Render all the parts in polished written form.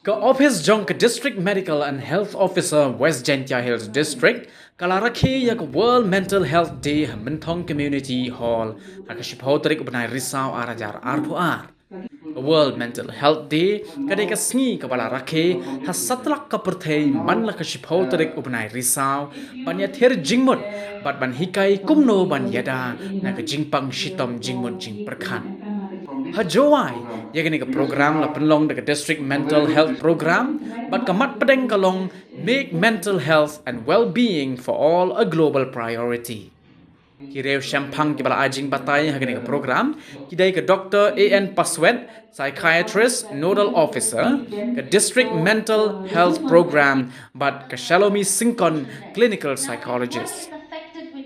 Ka office jong ka district medical and health officer West Gentia Hills District kalaraki yak World Mental Health Day Mentong Community Hall hakashiphotarik ubnai risau arajar arpuar. World Mental Health Day kadai ka sngi ka bala rakhe hasatlak ka perthei man la ka shiphotarik ubnai risau banya ther jingmut bat ban hikai kumno ban iada na ka jingpang shitom jingmut jing perkhan. Jowai, yagani ka program la penlong de district mental health program, but kamat pedeng kalong make mental health and well-being for all a global priority. Kireu shampang ki bala ajing batay hagani ka program, kidai ka Dr. A.N. Paswet, psychiatrist, nodal officer, ka district mental health program, but ka Shalomi Sinkon, clinical psychologist.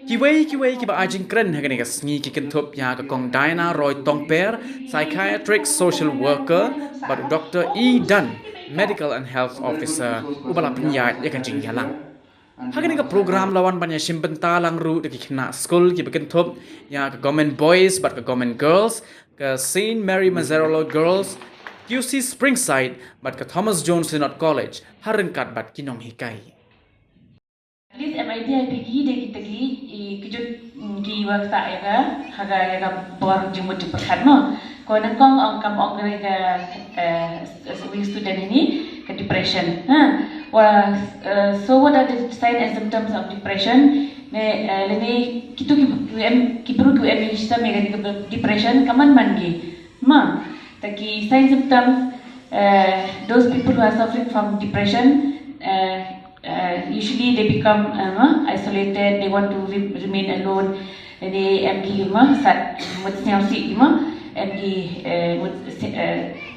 Kiway kiba ajing kren hagani ka sngi ki kentup ya ka kong Diana Roy Tongper, psychiatric social worker, but Dr. E. Dunn, medical and health officer, ubala penyat ya kan jingyalang. Hagani ka program lawan banyak simbenta lang ru de kina school ki kentup ya ka government boys but ka government girls, ka Saint Mary Mazzarolo girls, QC Springside but ka Thomas Jones Synod College, harengkat bat kinong hikai. This idea pergi deh kita kejut ki waktu ya haga bor jemut perkan no. Kau nengkong ong mereka student ini ke depression. So what are the signs and symptoms of depression? Lene kita perlu kita mega depression kaman mangi. Taki signs symptoms those people who are suffering from depression. Usually they become isolated, they want to remain alone, they MG sat mutnyausi MG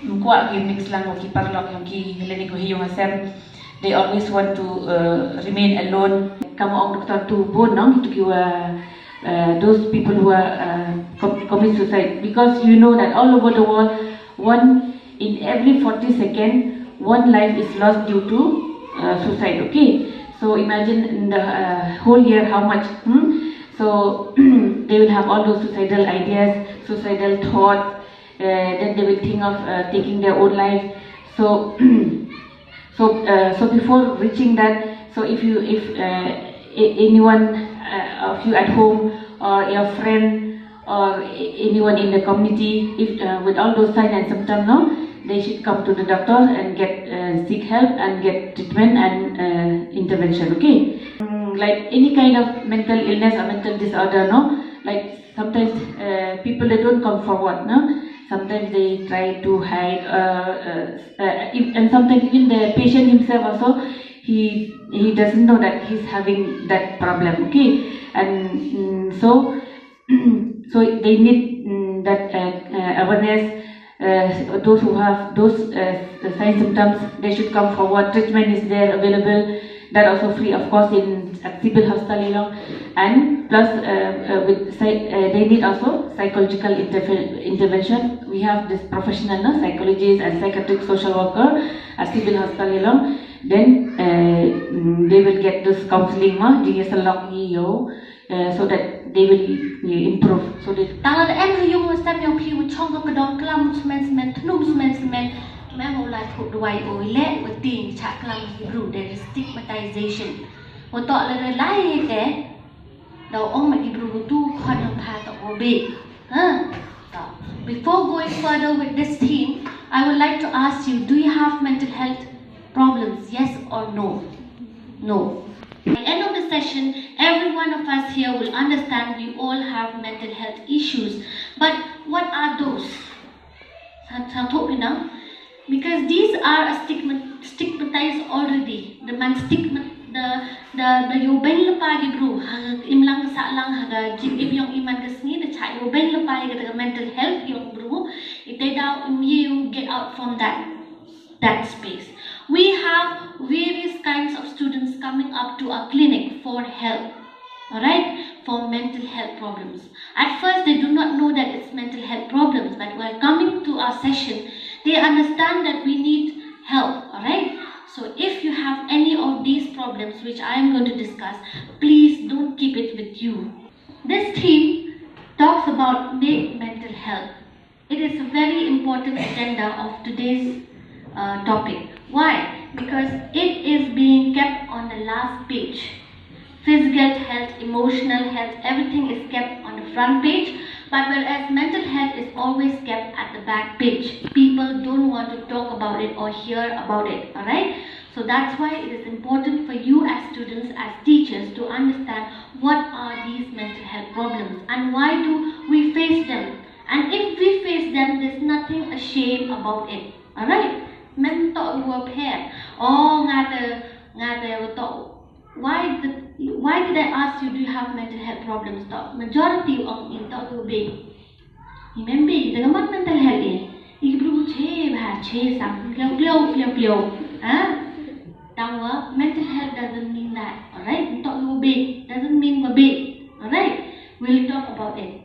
mkuak mix lang ki parlok yung ki leni ko hiyong asem. They always want to remain alone. Kamu ang doktor tu bon nong itu kiwa those people who are commit suicide, because you know that all over the world, one in every 40 seconds, one life is lost due to suicide. Okay, so imagine in the whole year how much. So they will have all those suicidal ideas, suicidal thoughts. Then they will think of taking their own life. So so before reaching that, so if anyone of you at home or your friend or anyone in the community, if with all those signs and symptoms, no, they should come to the doctor and get seek help and get treatment and intervention. Okay, like any kind of mental illness or mental disorder, no, like sometimes people they don't come forward, no. Sometimes they try to hide, and sometimes even the patient himself also he doesn't know that he's having that problem. Okay, and so they need that awareness. Those who have those signs symptoms, they should come forward. Treatment is there available. That also free, of course, in civil hospital, and plus they need also psychological intervention. We have this professional psychologists and psychiatric social worker at civil hospital. Then they will get this counseling, so that they will improve. So they. There is stigmatization. Before going further with this theme, I would like to ask you, do you have mental health problems? Yes or no? No. At the end of the session, every one of us here will understand we all have mental health issues. But what are those? Because these are stigmatized already. The man stigma, the yobeng lepagi bro, imlang sa lang haga jim yung iman kasni the chat yobeng lepagi the mental health yung bro. If they down you get out from that space. We have various kinds of students coming up to our clinic for help. Alright, for mental health problems. At first, they do not know that it's mental health problems, but while coming to our session, they understand that we need help. Alright, so if you have any of these problems which I am going to discuss, please don't keep it with you. This theme talks about mental health. It is a very important agenda of today's topic. Why? Because it is being kept on the last page. Physical health, emotional health, everything is kept on the front page, but whereas mental health is always kept at the back page. People don't want to talk about it or hear about it, alright? So that's why it is important for you as students, as teachers, to understand what are these mental health problems and why do we face them. And if we face them, there's nothing ashamed about it, alright? Mental pair. Oh, why did I ask you, do you have mental health problems? Majority of in talk to be. Remember, the mental health is. You sam mental health doesn't mean that. Alright? Talk to big doesn't mean we're big. Alright? We'll talk about it.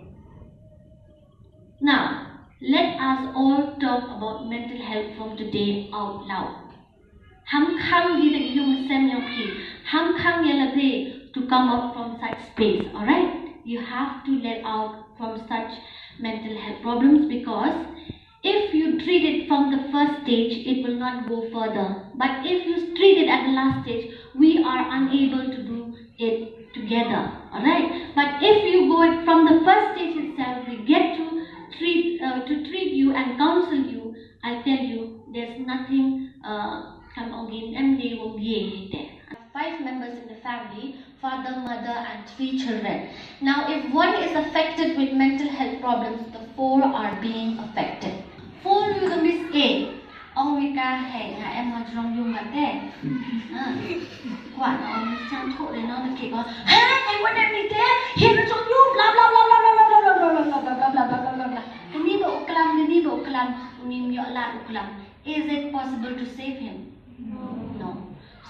Now, let us all talk about mental health from today out loud. To come up from such space, alright? You have to let out from such mental health problems, because if you treat it from the first stage, it will not go further. But if you treat it at the last stage, we are unable to do it together, alright? But if you go it from the first stage itself, we get to treat you and counsel you. I tell you, there's nothing. 5 members in the family, father, mother and 3 children. Now if one is affected with mental health problems, the 4 are being affected. 4 you the Miss A. Ông Mika hẹn em mà trong dùng mặt thế. Quả nó ông sang thổ để nó kể có hả, em em đi thế, hiện nó trong dùng, bla bla bla bla bla bla bla bla bla bla bla bla bla. Cái ni bộ kalam, mình nhọ lại bộ kalam. Is it possible to save him? No.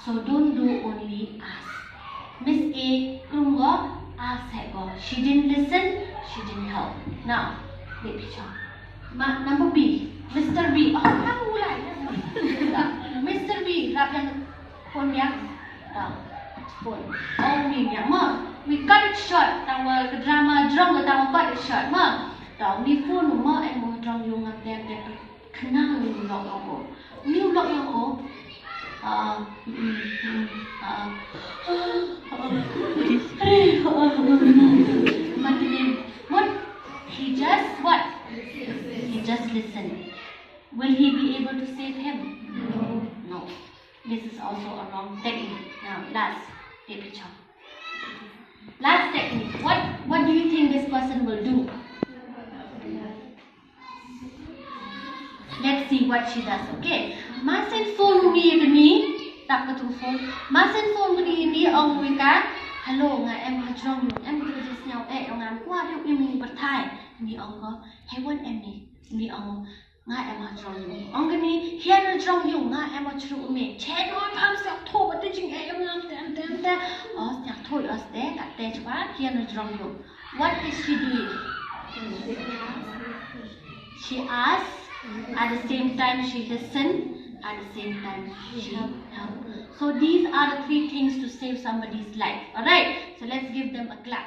So don't do only ask. Miss A, Kumno, ask her. She didn't listen, she didn't help. Now, wait, number B, Mr. B. Oh, Mr. B, rapian phone yang, phone. Oh, me yang ma. We cut it short. Tawa ke drama drum ke tawa cut it short ma. Tawa ni phone ma em mo drum yung ngate te kenal ni lock ako. Ni lock yang ko. What? He just listened. Will he be able to save him? No. This is also a wrong technique. Now, last picture. Last technique. What do you think this person will do? Let's see what she does. Okay. Masin phone ni tak betul phone. Masin phone ni ông người cá. Hello, ngài em har trong em cứ just nhau ông ngam qua theo em mình bật thai. Ni ông có hay quên em ni ông ngài em har trong ông cái ni hiện ở trong dùng ngài em har trong mình chết rồi phàm sạc thô bật chính em ngam tem sạc thôi ở đây cả đây quá hiện ở trong dùng. What is she doing? She asks. At the same time, she listened. At the same time, she helped. So these are the 3 things to save somebody's life. Alright, so let's give them a clap.